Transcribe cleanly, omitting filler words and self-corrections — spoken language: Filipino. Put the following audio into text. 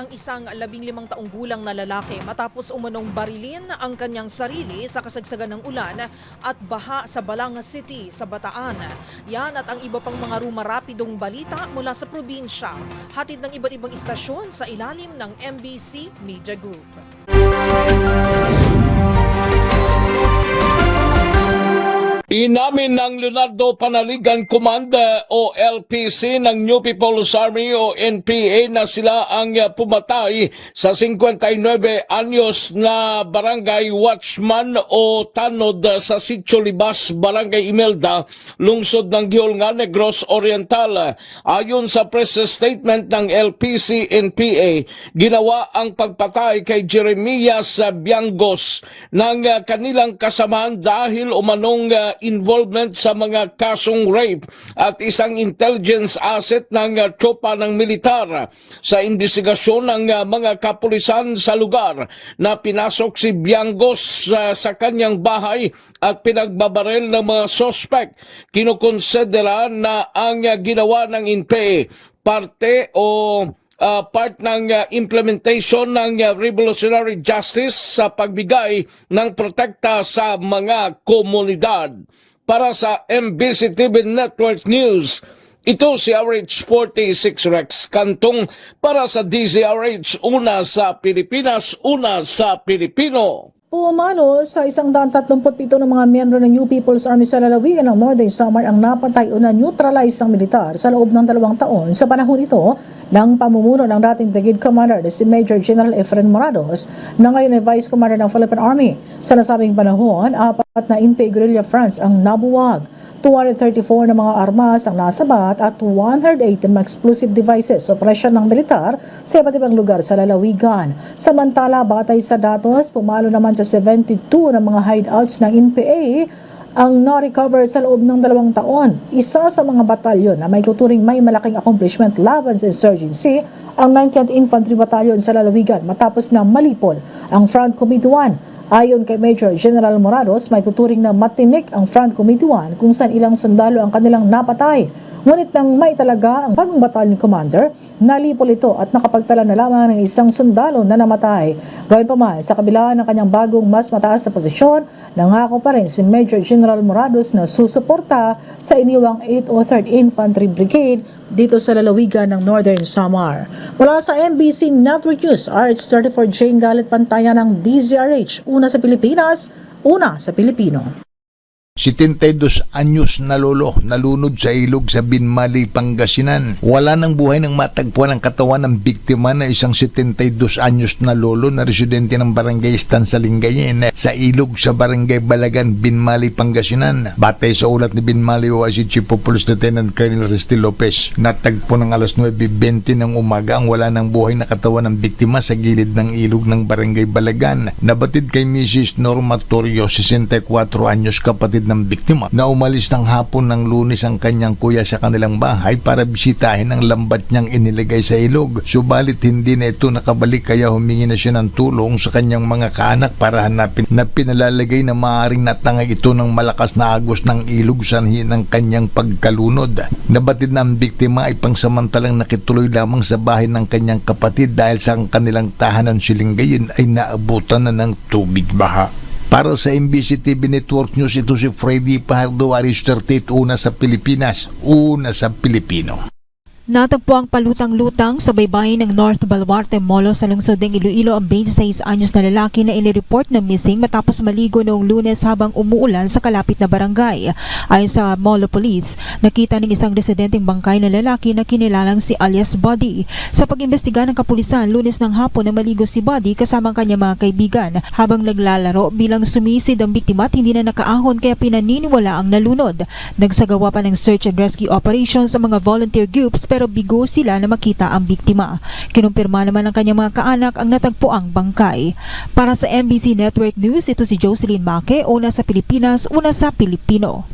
ang isang 15 taong gulang na lalaki matapos umanong barilin ang kanyang sarili sa kasagsagan ng ulan at baha sa Balanga City sa Bataan. Yan at ang iba pang mga rumarapidong balita mula sa probinsya. Hatid ng iba't ibang istasyon sa ilalim ng MBC Media Group. Inamin ng Leonardo Panaligan Command o LPC ng New People's Army o NPA na sila ang pumatay sa 59 anyos na barangay watchman o tanod sa Sitio Libas, Barangay Imelda, lungsod ng Giolga, Negros Oriental. Ayon sa press statement ng LPC-NPA, ginawa ang pagpatay kay Jeremias Biangos ng kanilang kasamaan dahil umanong involvement sa mga kasong rape at isang intelligence asset ng tropa ng militar. Sa investigasyon ng mga kapulisan sa lugar na pinasok si Biangos sa kanyang bahay at pinagbabaril ng mga sospek, kinukonsidera na ang ginawa ng NPA parte part ng implementation ng revolutionary justice sa pagbigay ng protekta sa mga komunidad. Para sa MBC TV Network News, ito si RH46 Rex Kantong para sa DZRH, una sa Pilipinas, una sa Pilipino. Pumalo sa 137 ng mga miyembro ng New People's Army sa lalawigan ng Northern Samar ang napatay o na-neutralize ang militar sa loob ng 2 taon sa panahon ito ng pamumuno ng dating Brigade Commander na si Major General Efren Morados na ngayon ay Vice Commander ng Philippine Army. Sa nasabing panahon, 4 na NPA guerrilla fronts ang nabuwag. 234 na mga armas ang nasabat at 108 na explosive devices sa operasyon ng militar sa iba't ibang lugar sa lalawigan. Samantala, batay sa datos, pumalo naman sa 72 na mga hideouts ng NPA ang na-recover sa loob ng 2 taon. Isa sa mga batalyon na may tuturing may malaking accomplishment laban sa insurgency ang 19th Infantry Battalion sa lalawigan matapos na malipol ang Front Committee 1. Ayon kay Major General Morados, may tuturing na matinik ang Front Committee 1 kung saan ilang sundalo ang kanilang napatay. Ngunit nang may talaga ang bagong battalion commander, nalipol ito at nakapagtala na lamang ng isang sundalo na namatay. Gayunpaman, sa kabila ng kanyang bagong mas mataas na posisyon, nangako pa rin si Major General Morados na susuporta sa iniwang 803rd Infantry Brigade dito sa lalawigan ng Northern Samar. Mula sa MBC Network News, RH34 Jane Galit Pantayan ng DZRH, una sa Pilipinas, una sa Pilipino. 72 anyos na lolo nalunod sa ilog sa Binmali, Pangasinan. Wala nang buhay nang matagpuan ang katawan ng biktima na isang 72 anyos na lolo na residente ng Barangay Stansalingayen sa ilog sa Barangay Balagan, Binmali, Pangasinan. Batay sa ulat ni Binmali OIC Chief of Police Lieutenant Colonel Resty Lopez, natagpo ng alas 9:20 ng umaga ang wala nang buhay na katawan ng biktima sa gilid ng ilog ng Barangay Balagan. Nabatid kay Mrs. Norma Torrio, 64 anyos, kapatid ng biktima, na umalis ng hapon ng Lunes ang kanyang kuya sa kanilang bahay para bisitahin ang lambat niyang inilagay sa ilog. Subalit hindi na ito nakabalik kaya humingi na siya ng tulong sa kanyang mga kaanak para hanapin na pinalalagay na maaaring natangay ito ng malakas na agos ng ilog sanhi ng kanyang pagkalunod. Nabatid na ang biktima ay pangsamantalang nakituloy lamang sa bahay ng kanyang kapatid dahil sa kanilang tahanan Silingayen ay naabutan na ng tubig baha. Para sa MBC TV Network News, ito si Freddy Pajardo, RH38, una sa Pilipinas, una sa Pilipino. Natagpo ang palutang-lutang sa baybayin ng North Baluarte Molo sa lungsod ng Iloilo ang 26 anyos na lalaki na inireport na missing matapos maligo noong Lunes habang umuulan sa kalapit na barangay. Ayon sa Molo Police, nakita ng isang residenteng bangkay na lalaki na kinilalang si alias Buddy. Sa pag-imbestiga ng kapulisan, Lunes ng hapon na maligo si Buddy kasama ang kanyang mga kaibigan habang naglalaro bilang sumisid ang biktima at hindi na nakaahon kaya pinaniniwala ang nalunod. Nagsagawa pa ng search and rescue operations sa mga volunteer groups pero bigo sila na makita ang biktima. Kinumpirma naman ng kanyang mga kaanak ang natagpuang bangkay. Para sa MBC Network News, ito si Jocelyn Maque, una sa Pilipinas, una sa Pilipino.